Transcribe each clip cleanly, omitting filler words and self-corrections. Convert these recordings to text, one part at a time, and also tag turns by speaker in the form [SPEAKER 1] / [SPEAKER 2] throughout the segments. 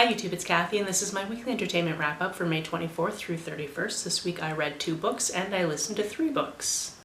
[SPEAKER 1] Hi YouTube, it's Kathy, and this is my weekly entertainment wrap-up for May 24th through 31st. This week I read 2 books and I listened to 3 books.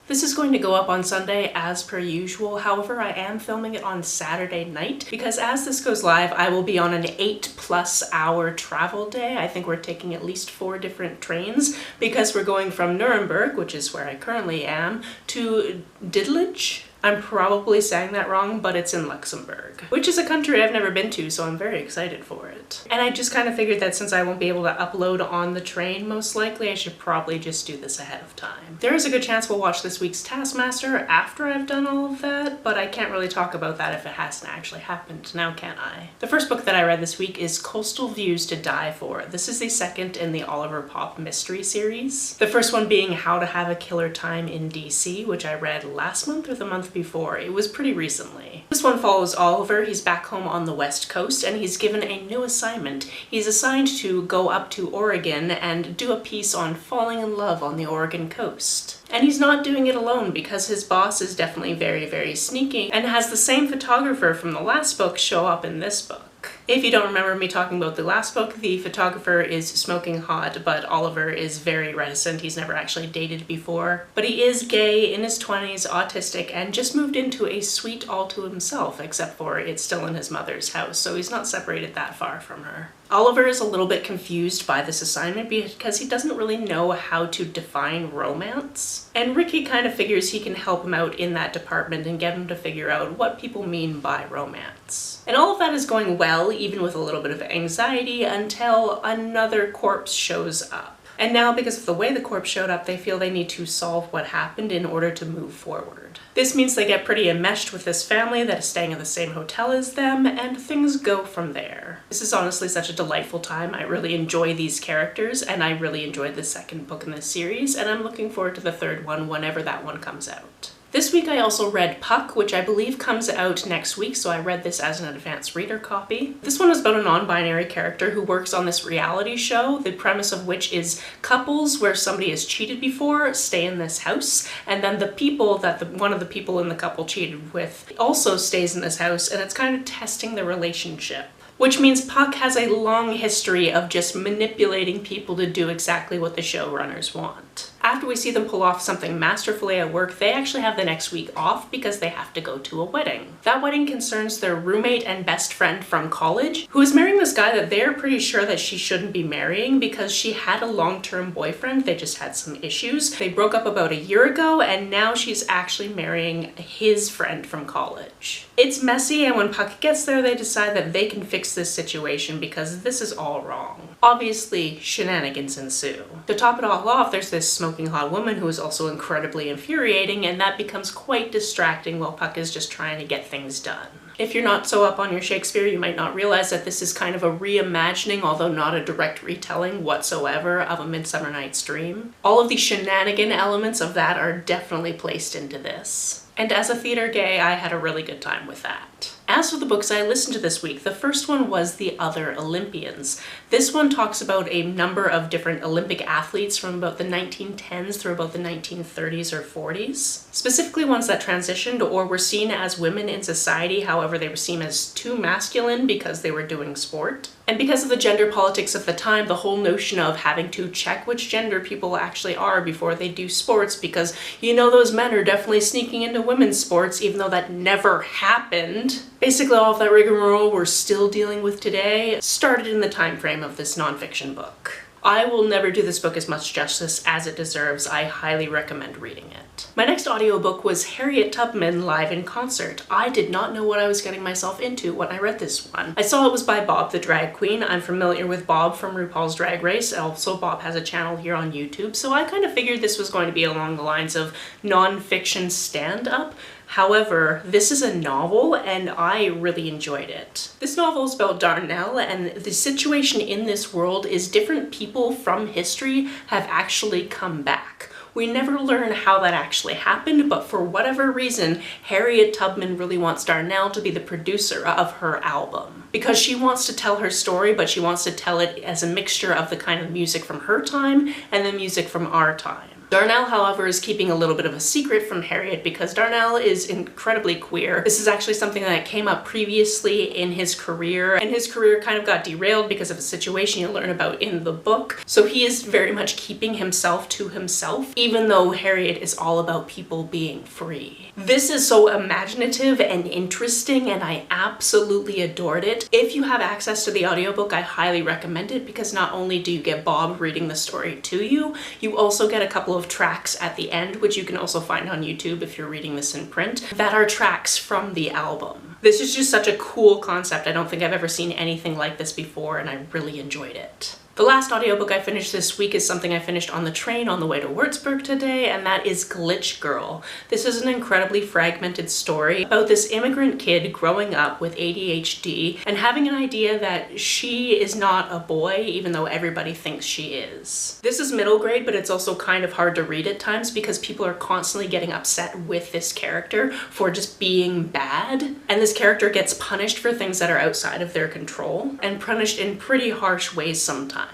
[SPEAKER 1] This is going to go up on Sunday as per usual, however I am filming it on Saturday night because as this goes live I will be on an 8+ hour travel day. I think we're taking at least 4 different trains because we're going from Nuremberg, which is where I currently am, to Didlich. I'm probably saying that wrong, but it's in Luxembourg, which is a country I've never been to, so I'm very excited for it. And I just kind of figured that since I won't be able to upload on the train, most likely, I should probably just do this ahead of time. There is a good chance we'll watch this week's Taskmaster after I've done all of that, but I can't really talk about that if it hasn't actually happened, now can I? The first book that I read this week is Coastal Views to Die For. This is the second in the Oliver Pop mystery series. The first one being How to Have a Killer Time in DC, which I read last month or the month before. It was pretty recently. This one follows Oliver. He's back home on the West Coast and he's given a new assignment. He's assigned to go up to Oregon and do a piece on falling in love on the Oregon coast. And he's not doing it alone because his boss is definitely very, very sneaky and has the same photographer from the last book show up in this book. If you don't remember me talking about the last book, the photographer is smoking hot, but Oliver is very reticent. He's never actually dated before. But he is gay, in his 20s, autistic, and just moved into a suite all to himself, except for it's still in his mother's house, so he's not separated that far from her. Oliver is a little bit confused by this assignment because he doesn't really know how to define romance. And Ricky kind of figures he can help him out in that department and get him to figure out what people mean by romance. And all of that is going well, even with a little bit of anxiety, until another corpse shows up. And now, because of the way the corpse showed up, they feel they need to solve what happened in order to move forward. This means they get pretty enmeshed with this family that is staying in the same hotel as them, and things go from there. This is honestly such a delightful time. I really enjoy these characters, and I really enjoyed the second book in this series, and I'm looking forward to the third one whenever that one comes out. This week I also read Puck, which I believe comes out next week, so I read this as an advanced reader copy. This one is about a non-binary character who works on this reality show, the premise of which is couples where somebody has cheated before stay in this house, and then the people that one of the people in the couple cheated with also stays in this house, and it's kind of testing the relationship. Which means Puck has a long history of just manipulating people to do exactly what the showrunners want. After we see them pull off something masterfully at work, they actually have the next week off because they have to go to a wedding. That wedding concerns their roommate and best friend from college, who is marrying this guy that they're pretty sure that she shouldn't be marrying because she had a long-term boyfriend. They just had some issues. They broke up about a year ago, and now she's actually marrying his friend from college. It's messy, and when Puck gets there, they decide that they can fix this situation because this is all wrong. Obviously, shenanigans ensue. To top it all off, there's this smoking hot woman who is also incredibly infuriating, and that becomes quite distracting while Puck is just trying to get things done. If you're not so up on your Shakespeare, you might not realize that this is kind of a reimagining, although not a direct retelling whatsoever, of A Midsummer Night's Dream. All of the shenanigan elements of that are definitely placed into this. And as a theater gay, I had a really good time with that. As for the books I listened to this week, the first one was The Other Olympians. This one talks about a number of different Olympic athletes from about the 1910s through about the 1930s or 40s. Specifically ones that transitioned or were seen as women in society, however they were seen as too masculine because they were doing sport. And because of the gender politics of the time, the whole notion of having to check which gender people actually are before they do sports, because you know those men are definitely sneaking into women's sports even though that never happened. Basically all of that rigmarole we're still dealing with today started in the time frame of this nonfiction book. I will never do this book as much justice as it deserves. I highly recommend reading it. My next audiobook was Harriet Tubman live in concert. I did not know what I was getting myself into when I read this one. I saw it was by Bob the Drag Queen. I'm familiar with Bob from RuPaul's Drag Race. Also, Bob has a channel here on YouTube, so I kind of figured this was going to be along the lines of non-fiction stand-up. However, this is a novel and I really enjoyed it. This novel is about Darnell, and the situation in this world is different people from history have actually come back. We never learn how that actually happened, but for whatever reason, Harriet Tubman really wants Darnell to be the producer of her album. Because she wants to tell her story, but she wants to tell it as a mixture of the kind of music from her time and the music from our time. Darnell, however, is keeping a little bit of a secret from Harriet because Darnell is incredibly queer. This is actually something that came up previously in his career, and his career kind of got derailed because of a situation you learn about in the book. So he is very much keeping himself to himself, even though Harriet is all about people being free. This is so imaginative and interesting, and I absolutely adored it. If you have access to the audiobook, I highly recommend it because not only do you get Bob reading the story to you, you also get a couple of tracks at the end, which you can also find on YouTube if you're reading this in print, that are tracks from the album. This is just such a cool concept. I don't think I've ever seen anything like this before, and I really enjoyed it. The last audiobook I finished this week is something I finished on the train on the way to Würzburg today, and that is Glitch Girl. This is an incredibly fragmented story about this immigrant kid growing up with ADHD and having an idea that she is not a boy, even though everybody thinks she is. This is middle grade, but it's also kind of hard to read at times because people are constantly getting upset with this character for just being bad, and this character gets punished for things that are outside of their control, and punished in pretty harsh ways sometimes.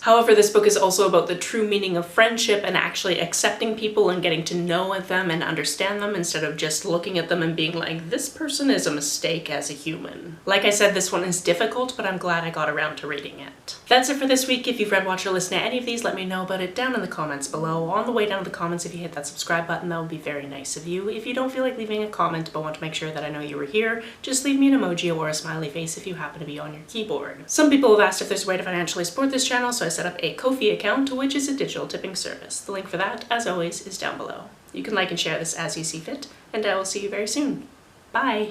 [SPEAKER 1] However, this book is also about the true meaning of friendship and actually accepting people and getting to know them and understand them instead of just looking at them and being like, this person is a mistake as a human. Like I said, this one is difficult, but I'm glad I got around to reading it. That's it for this week. If you've read, watched, or listened to any of these, let me know about it down in the comments below. On the way down to the comments, if you hit that subscribe button, that would be very nice of you. If you don't feel like leaving a comment but want to make sure that I know you were here, just leave me an emoji or a smiley face if you happen to be on your keyboard. Some people have asked if there's a way to financially support this channel, so I set up a Ko-fi account, which is a digital tipping service. The link for that, as always, is down below. You can like and share this as you see fit, and I will see you very soon. Bye!